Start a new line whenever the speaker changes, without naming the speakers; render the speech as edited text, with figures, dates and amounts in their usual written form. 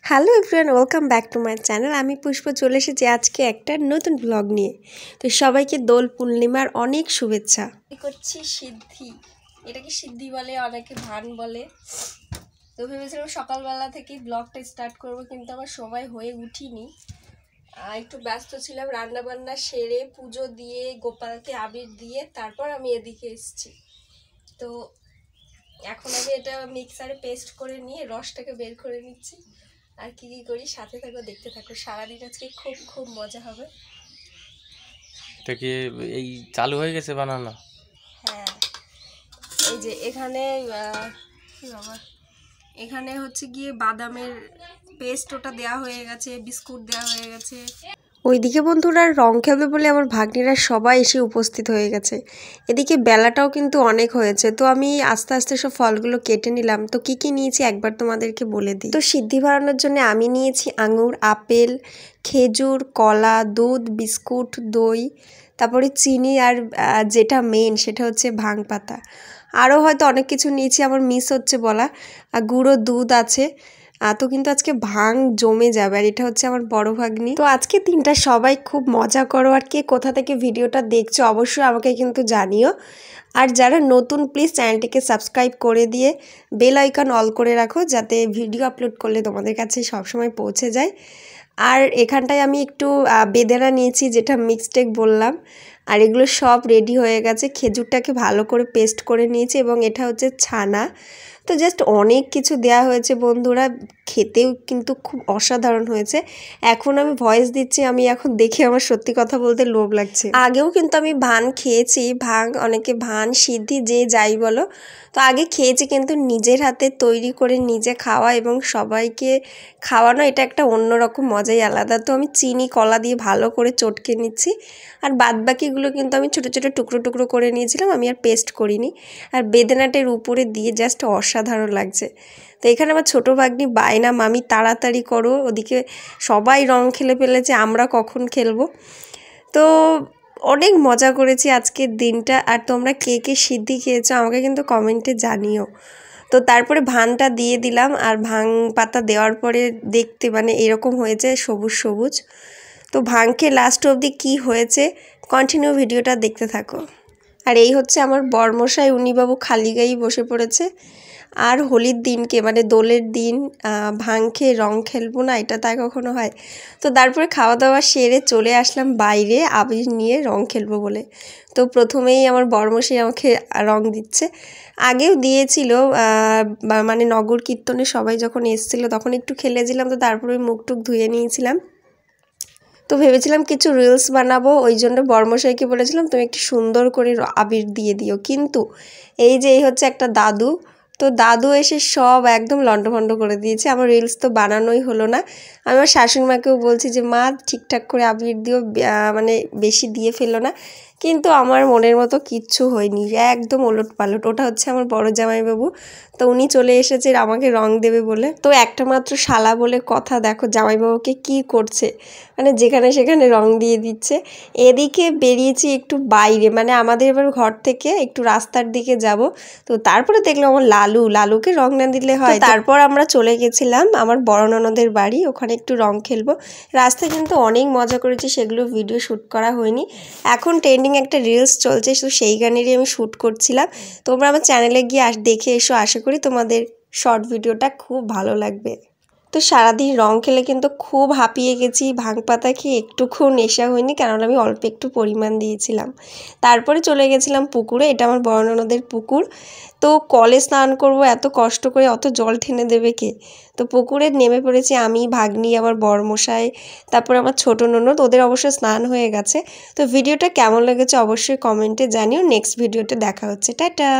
Hello everyone, welcome back to my channel. আমি পুষ্প চলে এসেছি আজকে একটা নতুন ব্লগ নিয়ে। তো সবাইকে দোল পূর্ণিমার অনেক শুভেচ্ছা। করছি সিদ্ধি, এটাকে সিদ্ধি বলে, অনেকে ভান বলে। তো ভেবেছিলাম সকালবেলা থেকেই ব্লগটা স্টার্ট করব, কিন্তু আমার সময় হয়ে উঠিনি। একটু ব্যস্ত ছিলাম, রান্নাবান্না সেরে পুজো দিয়ে গোপালকে আবির দিয়ে তারপর আমি এদিকে এসেছি। তো এখন আমি এটা মিক্সারে পেস্ট করে নিয়ে রসটাকে বের করে নিচ্ছি। আর কি কি করি সাথে থাকো, দেখতে থাকো। সারাদিন আজকে খুব খুব মজা হবে।
এটা কি এই চালু হয়ে গেছে বানানো?
হ্যাঁ, এই যে এখানে এখানে হচ্ছে গিয়ে বাদামের পেস্ট ওটা দেওয়া হয়ে গেছে, বিস্কুট দেওয়া হয়ে গেছে। ওইদিকে বন্ধুরা রং খেলবে বলে আমার ভাগ্নিরা সবাই এসে উপস্থিত হয়ে গেছে। এদিকে বেলাটাও কিন্তু অনেক হয়েছে, তো আমি আস্তে আস্তে সব ফলগুলো কেটে নিলাম। তো কি কি নিয়েছি একবার তোমাদেরকে বলে দিই। তো সিদ্ধি বানানোর জন্য আমি নিয়েছি আঙুর, আপেল, খেজুর, কলা, দুধ, বিস্কুট, দই, তারপরে চিনি, আর যেটা মেন সেটা হচ্ছে ভাং পাতা। আরও হয়তো অনেক কিছু নিয়েছি, আমার মিস হচ্ছে বলা। গুঁড়ো দুধ আছে। তো কিন্তু আজকে ভাং জমে যাবে। আর এটা হচ্ছে আমার বড় ভাগ্নি। তো আজকে দিনটা সবাই খুব মজা করো। আর কে কোথা থেকে ভিডিওটা দেখছো অবশ্যই আমাকে কিন্তু জানিও। আর যারা নতুন প্লিজ চ্যানেলটিকে সাবস্ক্রাইব করে দিয়ে বেল আইকন অল করে রাখো, যাতে ভিডিও আপলোড করলে তোমাদের কাছে সবসময় পৌঁছে যায়। আর এখানটায় আমি একটু বেদানা নিয়েছি, যেটা মিক্সটেক বললাম। আর এগুলো সব রেডি হয়ে গেছে। খেজুরটাকে ভালো করে পেস্ট করে নিয়েছি এবং এটা হচ্ছে ছানা। তো জাস্ট অনেক কিছু দেয়া হয়েছে বন্ধুরা, খেতেও কিন্তু খুব অসাধারণ হয়েছে। এখন আমি ভয়েস দিচ্ছি, আমি এখন দেখে আমার সত্যি কথা বলতে লোভ লাগছে। আগেও কিন্তু আমি ভান খেয়েছি, অনেকে ভান সিদ্ধি যে যাই বলো, তো আগে খেয়েছি, কিন্তু নিজের হাতে তৈরি করে নিজে খাওয়া এবং সবাইকে খাওয়ানো, এটা একটা অন্যরকম মজাই আলাদা। তো আমি চিনি কলা দিয়ে ভালো করে চটকে নিচ্ছি। আর বাদবাকিগুলো কিন্তু আমি ছোটো ছোটো টুকরো টুকরো করে নিয়েছিলাম, আমি আর পেস্ট করিনি। আর বেদানাটার উপরে দিয়ে জাস্ট অসাধারণ লাগছে। তো এখানে আমার ছোটো ভাগ্নি বায়না, মামি তাড়াতাড়ি করো, ওদিকে সবাই রং খেলে ফেলেছে, আমরা কখন খেলবো। তো অনেক মজা করেছি আজকের দিনটা। আর তোমরা কে কে সিদ্ধি খেয়েছো আমাকে কিন্তু কমেন্টে জানিও। তো তারপরে ভানটা দিয়ে দিলাম, আর ভাং পাতা দেওয়ার পরে দেখতে এরকম হয়েছে সবুজ সবুজ। তো ভাং খেয়ে লাস্ট অবধি কী হয়েছে কন্টিনিউ ভিডিওটা দেখতে থাকো। আর এই হচ্ছে আমার বরমশাই, উনি বাবু খালি গায়েই বসে পড়েছে। আর হোলির দিনকে দোলের দিন ভাং খেয়ে রং খেলবো না, এটা তাই কখনো হয়? তো তারপরে খাওয়া দাওয়া সেরে চলে আসলাম বাইরে আবির নিয়ে রং খেলবো বলে। তো প্রথমেই আমার বরমশাই আমাকে রং দিচ্ছে, আগেও দিয়েছিল। নগর কীর্তনে সবাই যখন এসেছিলো তখন একটু খেলেছিলাম, তো তারপরে মুখ টুক ধুয়ে নিয়েছিলাম। তো ভেবেছিলাম কিছু রিলস বানাবো, ওই জন্য বরমশাইকে বলেছিলাম তুমি একটু সুন্দর করে আবির দিয়ে দিও। কিন্তু এই হচ্ছে একটা দাদু, তো দাদু এসে সব একদম লন্ডভন্ড করে দিয়েছে। আমার রিলস তো বানানোই হলো না। আমি আমার শাশুড়ি মাকেও বলছি যে মা ঠিকঠাক করে আবির দিও, বেশি দিয়ে ফেলো না। কিন্তু আমার মনের মতো কিচ্ছু হয়নি, একদম ওলট পালট। ওটা হচ্ছে আমার বড় জামাইবাবু, তো উনি চলে এসেছে আমাকে রং দেবে বলে। তো একটা মাত্র শালা বলে কথা, দেখো জামাইবাবুকে কি করছে, যেখানে সেখানে রং দিয়ে দিচ্ছে। এদিকে বেরিয়েছি একটু বাইরে, আমাদের এবার ঘর থেকে একটু রাস্তার দিকে যাব। তো তারপরে দেখলাম আমার লালুকে রং না দিলে হয়। তারপর আমরা চলে গেছিলাম আমার বড় ননদের বাড়ি, ওখানে একটু রং খেলবো। রাস্তায় কিন্তু অনেক মজা করেছি, সেগুলো ভিডিও শ্যুট করা হয়নি। এখন ট্রেন্ডিং একটা রিলস চলছে, তো সেই গানেরই আমি শ্যুট করছিলাম। তোমরা আমার চ্যানেলে গিয়ে দেখে এসো, আশা করি তোমাদের শর্ট ভিডিওটা খুব ভালো লাগবে। তো সারাদিন রং খেলে কিন্তু খুব হাঁপিয়ে গেছি, ভাং পাতা খেয়ে একটুকু নেশা হয়নি, কারণ আমি অল্প একটু পরিমাণ দিয়েছিলাম। তারপরে চলে গেছিলাম পুকুরে, এটা আমার বড় ননদের পুকুর। তো কলে স্নান করব, এত কষ্ট করে অত জল টেনে দেবে কে? তো পুকুরে নেমে পড়েছি আমি, ভাগ্নি, আমার বরমশাই, তারপরে আমার ছোটো ননদ, ওদের অবশ্য স্নান হয়ে গেছে। তো ভিডিওটা কেমন লেগেছে অবশ্যই কমেন্টে জানিও। নেক্সট ভিডিওতে দেখা হচ্ছে, টাটা।